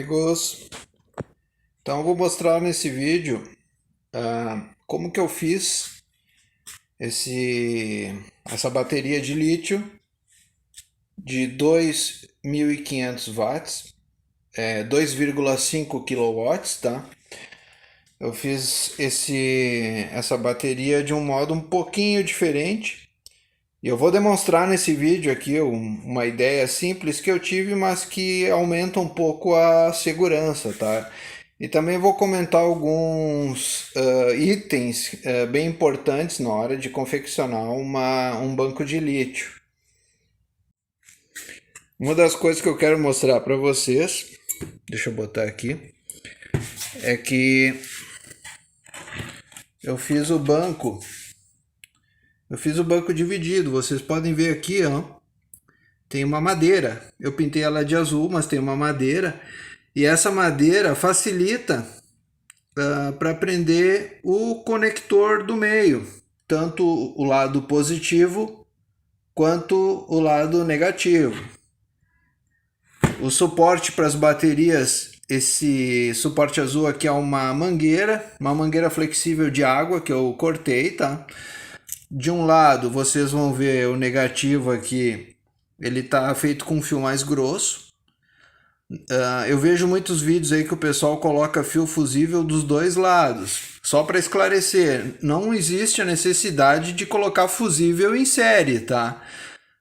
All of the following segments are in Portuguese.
amigos. Então eu vou mostrar nesse vídeo como que eu fiz essa bateria de lítio de 2.500 watts, 2,5 kW, tá? Eu fiz essa bateria de um modo um pouquinho diferente. E eu vou demonstrar nesse vídeo aqui uma ideia simples que eu tive, mas que aumenta um pouco a segurança, tá? E também vou comentar alguns itens bem importantes na hora de confeccionar um banco de lítio. Uma das coisas que eu quero mostrar para vocês, deixa eu botar aqui, é que eu fiz o banco dividido. Vocês podem ver aqui, ó, tem uma madeira. Eu pintei ela de azul, mas tem uma madeira. E essa madeira facilita para prender o conector do meio, tanto o lado positivo quanto o lado negativo. O suporte para as baterias, esse suporte azul aqui é uma mangueira flexível de água que eu cortei, tá? De um lado vocês vão ver o negativo aqui, ele tá feito com um fio mais grosso. Eu vejo muitos vídeos aí que o pessoal coloca fio fusível dos dois lados. Só para esclarecer, não existe a necessidade de colocar fusível em série, tá?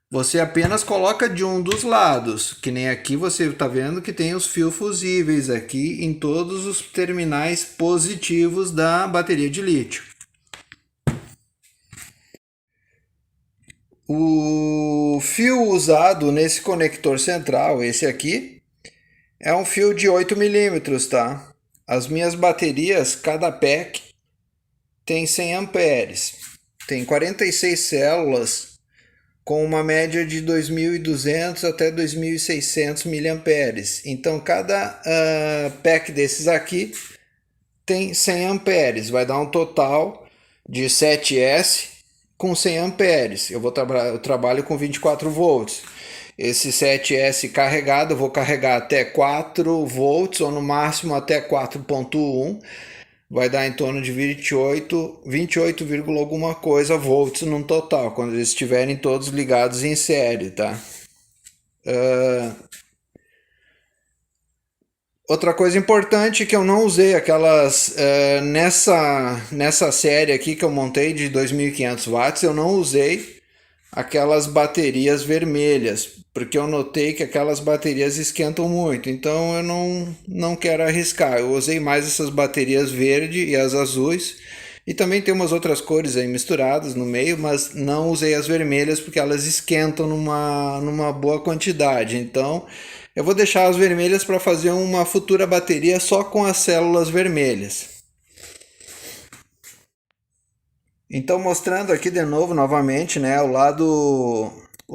Você apenas coloca de um dos lados, que nem aqui você está vendo que tem os fios fusíveis aqui em todos os terminais positivos da bateria de lítio. O fio usado nesse conector central, esse aqui, é um fio de 8 milímetros, tá? As minhas baterias, cada pack tem 100 amperes. Tem 46 células com uma média de 2.200 até 2.600 miliamperes. Então, cada pack desses aqui tem 100 amperes. Vai dar um total de 7S com 100 amperes. Eu trabalho com 24 volts. Esse 7S carregado, eu vou carregar até 4 volts ou no máximo até 4.1. Vai dar em torno de 28, alguma coisa volts no total, quando eles estiverem todos ligados em série, tá? Outra coisa importante que eu não usei aquelas nessa série aqui que eu montei de 2.500 watts, eu não usei aquelas baterias vermelhas, porque eu notei que aquelas baterias esquentam muito, então eu não quero arriscar. Eu usei mais essas baterias verde e as azuis, e também tem umas outras cores aí misturadas no meio, mas não usei as vermelhas porque elas esquentam numa boa quantidade. Então eu vou deixar as vermelhas para fazer uma futura bateria só com as células vermelhas. Então, mostrando aqui de novo, novamente, né, o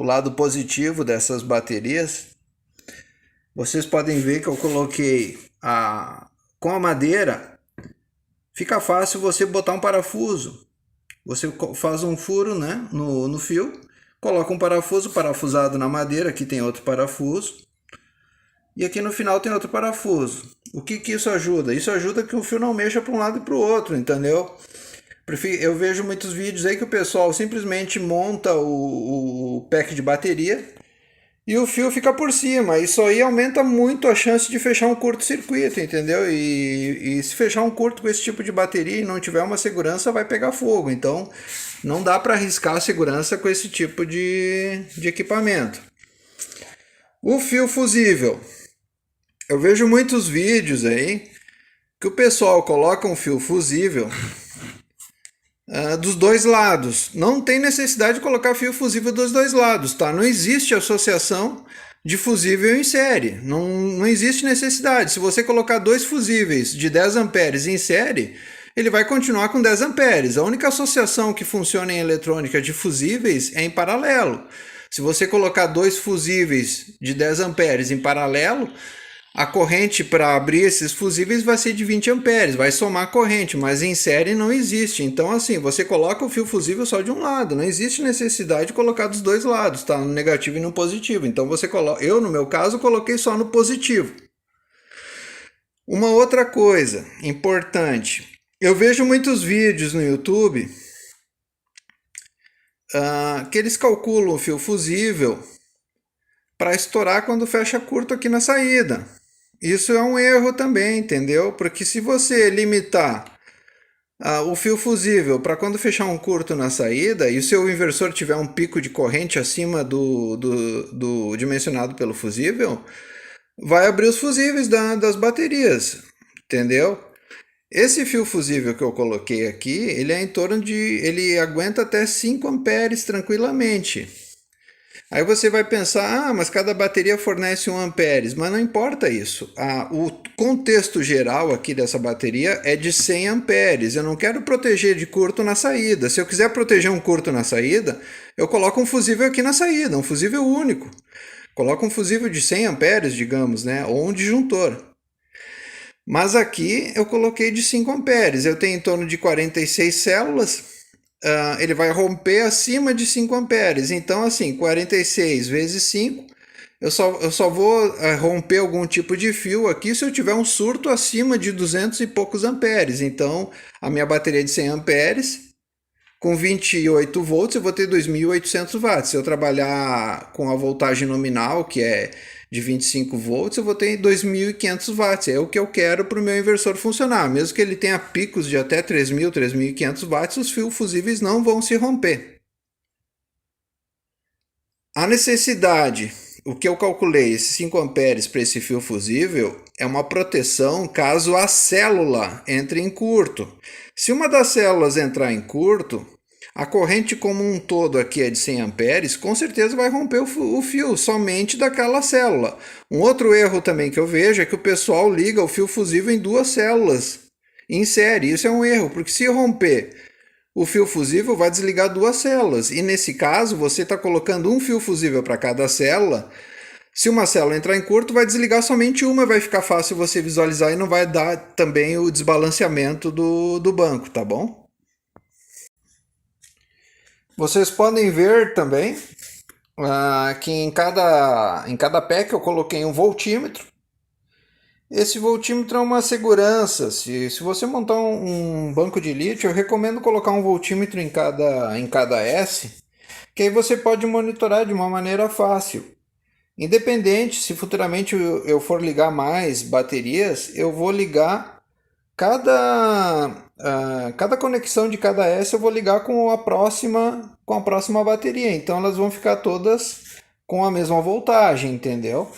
lado positivo dessas baterias, vocês podem ver que eu coloquei com a madeira, fica fácil você botar um parafuso. Você faz um furo, né, no fio, coloca um parafuso parafusado na madeira, aqui tem outro parafuso, e aqui no final tem outro parafuso. O que isso ajuda? Isso ajuda que o fio não mexa para um lado e para o outro, entendeu? Eu vejo muitos vídeos aí que o pessoal simplesmente monta o pack de bateria e o fio fica por cima. Isso aí aumenta muito a chance de fechar um curto-circuito, entendeu? E se fechar um curto com esse tipo de bateria e não tiver uma segurança, vai pegar fogo. Então não dá para arriscar a segurança com esse tipo de equipamento. O fio fusível. Eu vejo muitos vídeos aí que o pessoal coloca um fio fusível dos dois lados. Não tem necessidade de colocar fio fusível dos dois lados, tá? Não existe associação de fusível em série. Não existe necessidade. Se você colocar dois fusíveis de 10 amperes em série, ele vai continuar com 10 amperes. A única associação que funciona em eletrônica de fusíveis é em paralelo. Se você colocar dois fusíveis de 10 amperes em paralelo, a corrente para abrir esses fusíveis vai ser de 20 amperes, vai somar a corrente, mas em série não existe. Então, assim, você coloca o fio fusível só de um lado, não existe necessidade de colocar dos dois lados, tá? No negativo e no positivo. Então, você coloca. Eu, no meu caso, coloquei só no positivo. Uma outra coisa importante, eu vejo muitos vídeos no YouTube que eles calculam o fio fusível para estourar quando fecha curto aqui na saída. Isso é um erro também, entendeu? Porque se você limitar o fio fusível para quando fechar um curto na saída e o seu inversor tiver um pico de corrente acima do dimensionado pelo fusível, vai abrir os fusíveis das baterias, entendeu? Esse fio fusível que eu coloquei aqui, ele é em torno de, ele aguenta até 5 amperes tranquilamente. Aí você vai pensar, mas cada bateria fornece 1 amperes, mas não importa isso. O contexto geral aqui dessa bateria é de 100 amperes. Eu não quero proteger de curto na saída. Se eu quiser proteger um curto na saída, eu coloco um fusível aqui na saída, um fusível único. Coloco um fusível de 100 amperes, digamos, né? Ou um disjuntor. Mas aqui eu coloquei de 5 amperes. Eu tenho em torno de 46 células. Ele vai romper acima de 5 amperes. Então, assim, 46 vezes 5, eu só vou romper algum tipo de fio aqui se eu tiver um surto acima de 200 e poucos amperes. Então, a minha bateria de 100 amperes, com 28 volts, eu vou ter 2.800 watts. Se eu trabalhar com a voltagem nominal, que é de 25 volts, eu vou ter 2.500 watts. É o que eu quero para o meu inversor funcionar. Mesmo que ele tenha picos de até 3.000, 3.500 watts, os fios fusíveis não vão se romper. A necessidade, o que eu calculei, esses 5 amperes para esse fio fusível, é uma proteção caso a célula entre em curto. Se uma das células entrar em curto, a corrente como um todo aqui é de 100 amperes, com certeza vai romper o fio somente daquela célula. Um outro erro também que eu vejo é que o pessoal liga o fio fusível em 2 células em série. Isso é um erro, porque se romper o fio fusível vai desligar 2 células. E nesse caso, você está colocando um fio fusível para cada célula. Se uma célula entrar em curto, vai desligar somente uma, vai ficar fácil você visualizar e não vai dar também o desbalanceamento do banco, tá bom? Vocês podem ver também que em cada pack eu coloquei um voltímetro. Esse voltímetro é uma segurança. Se você montar um banco de lítio, eu recomendo colocar um voltímetro em cada S, que aí você pode monitorar de uma maneira fácil. Independente, se futuramente eu for ligar mais baterias, eu vou ligar cada conexão de cada S, eu vou ligar com a próxima bateria. Então elas vão ficar todas com a mesma voltagem, entendeu?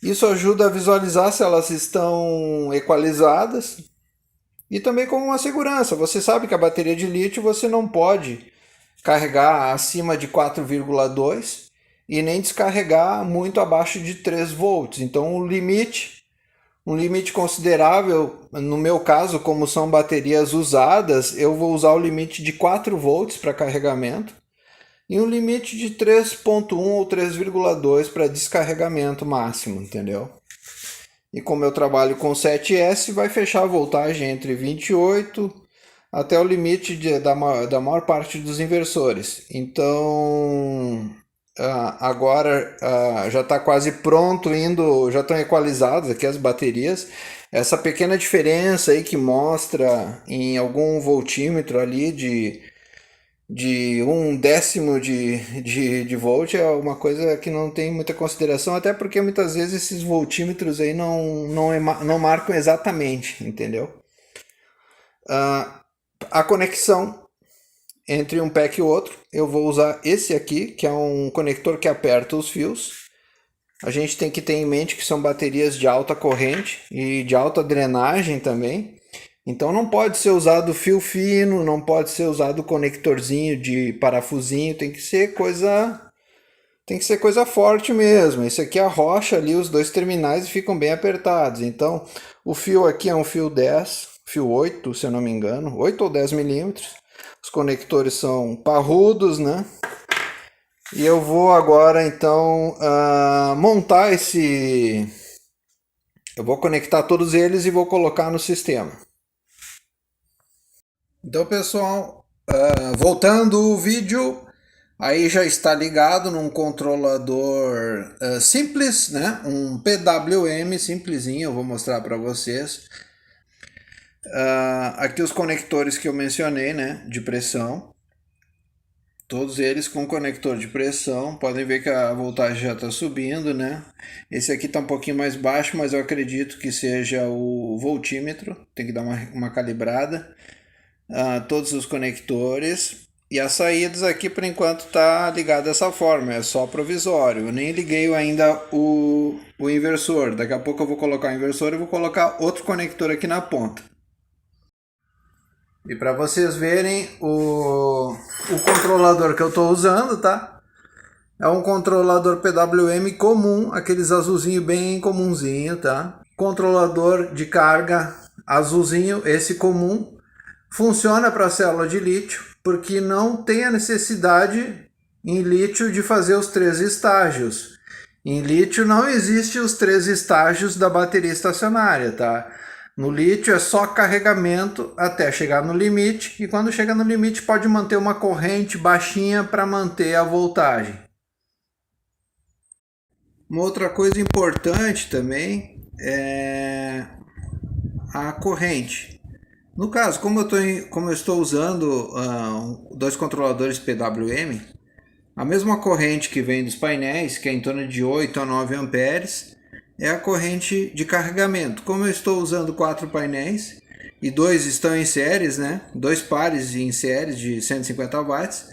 Isso ajuda a visualizar se elas estão equalizadas e também como uma segurança. Você sabe que a bateria de lítio você não pode carregar acima de 4,2 e nem descarregar muito abaixo de 3 volts. Então um limite considerável, no meu caso, como são baterias usadas, eu vou usar o limite de 4 volts para carregamento e um limite de 3,1 ou 3,2 para descarregamento máximo, entendeu? E como eu trabalho com 7S, vai fechar a voltagem entre 28 até o limite da maior parte dos inversores. Então, agora já está quase pronto, já estão equalizadas aqui as baterias. Essa pequena diferença aí que mostra em algum voltímetro ali de 1 décimo de volt é uma coisa que não tem muita consideração, até porque muitas vezes esses voltímetros aí não marcam exatamente, entendeu? A conexão entre um pack e outro, eu vou usar esse aqui, que é um conector que aperta os fios. A gente tem que ter em mente que são baterias de alta corrente e de alta drenagem também. Então não pode ser usado fio fino, não pode ser usado conectorzinho de parafusinho, tem que ser coisa forte mesmo. Esse aqui arrocha ali os dois terminais e ficam bem apertados. Então o fio aqui é um fio 10, fio 8, se eu não me engano, 8 ou 10 milímetros. Os conectores são parrudos, né? E eu vou agora então montar esse. Eu vou conectar todos eles e vou colocar no sistema. Então, pessoal, voltando o vídeo, Aí já está ligado num controlador simples, né? Um PWM simplesinho, eu vou mostrar para vocês. Aqui os conectores que eu mencionei, né? De pressão. Todos eles com conector de pressão. Podem ver que a voltagem já está subindo, né? Esse aqui está um pouquinho mais baixo, mas eu acredito que seja o voltímetro. Tem que dar uma calibrada. Todos os conectores. E as saídas aqui por enquanto tá ligado dessa forma, é só provisório. Eu nem liguei ainda o inversor. Daqui a pouco eu vou colocar o inversor e vou colocar outro conector aqui na ponta. E para vocês verem o controlador que eu estou usando, tá? É um controlador PWM comum, aqueles azulzinho bem comunzinho, tá? Controlador de carga azulzinho, esse comum. Funciona para a célula de lítio, porque não tem a necessidade em lítio de fazer os 3 estágios. Em lítio não existe os 3 estágios da bateria estacionária, tá? No lítio é só carregamento até chegar no limite, e quando chega no limite pode manter uma corrente baixinha para manter a voltagem. Uma outra coisa importante também é a corrente. No caso, como eu estou usando 2 controladores PWM, a mesma corrente que vem dos painéis, que é em torno de 8 a 9 amperes, é a corrente de carregamento. Como eu estou usando 4 painéis e 2 estão em séries, né? 2 pares em séries de 150 watts,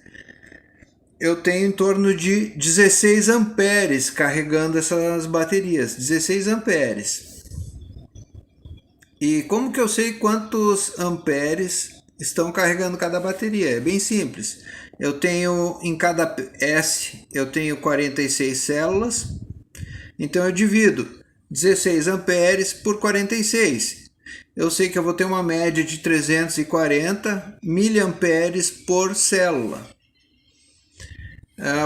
eu tenho em torno de 16 amperes carregando essas baterias. 16 amperes. E como que eu sei quantos amperes estão carregando cada bateria? É bem simples. Eu tenho em cada S, eu tenho 46 células. Então eu divido 16 amperes por 46. Eu sei que eu vou ter uma média de 340 miliamperes por célula.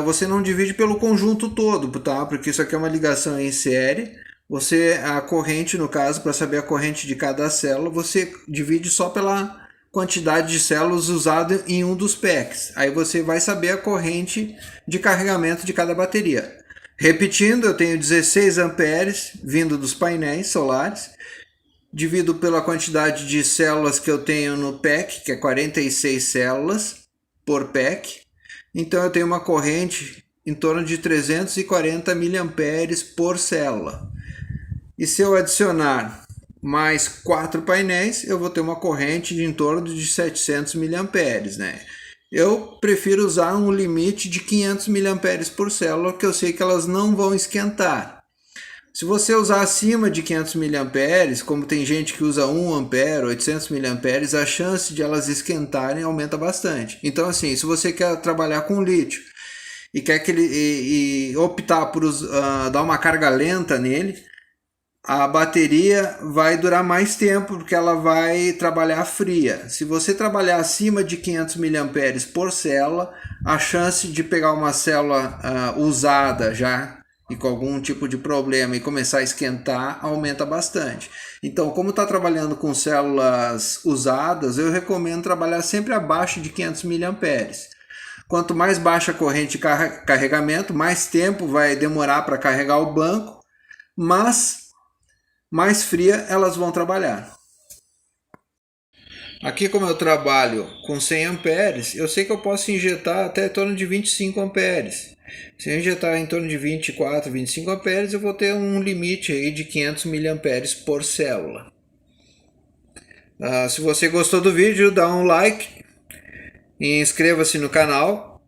Você não divide pelo conjunto todo, tá? Porque isso aqui é uma ligação em série. A corrente, no caso, para saber a corrente de cada célula, você divide só pela quantidade de células usada em um dos packs. Aí você vai saber a corrente de carregamento de cada bateria. Repetindo, eu tenho 16 amperes vindo dos painéis solares, divido pela quantidade de células que eu tenho no pack, que é 46 células por pack. Então eu tenho uma corrente em torno de 340 miliamperes por célula. E se eu adicionar mais 4 painéis, eu vou ter uma corrente de em torno de 700 miliamperes, né? Eu prefiro usar um limite de 500 miliamperes por célula, que eu sei que elas não vão esquentar. Se você usar acima de 500 miliamperes, como tem gente que usa 1 ampere, 800 miliamperes, a chance de elas esquentarem aumenta bastante. Então, assim, se você quer trabalhar com lítio e quer optar por dar uma carga lenta nele, a bateria vai durar mais tempo porque ela vai trabalhar fria. Se você trabalhar acima de 500 miliamperes por célula, a chance de pegar uma célula usada já e com algum tipo de problema e começar a esquentar aumenta bastante. Então, como está trabalhando com células usadas, eu recomendo trabalhar sempre abaixo de 500 miliamperes. Quanto mais baixa a corrente de carregamento, mais tempo vai demorar para carregar o banco, mas mais fria elas vão trabalhar. Aqui, como eu trabalho com 100 amperes, eu sei que eu posso injetar até em torno de 25 amperes. Se eu injetar em torno de 24, 25 amperes, eu vou ter um limite aí de 500 miliamperes por célula. Se você gostou do vídeo, dá um like e inscreva-se no canal.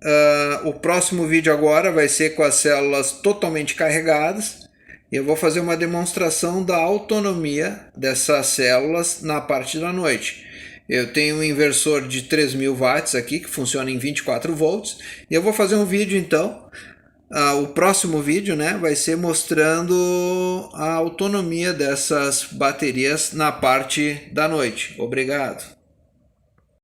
O próximo vídeo agora vai ser com as células totalmente carregadas. Eu vou fazer uma demonstração da autonomia dessas células na parte da noite. Eu tenho um inversor de 3000 watts aqui, que funciona em 24 volts. E eu vou fazer um vídeo então, o próximo vídeo, né, vai ser mostrando a autonomia dessas baterias na parte da noite. Obrigado.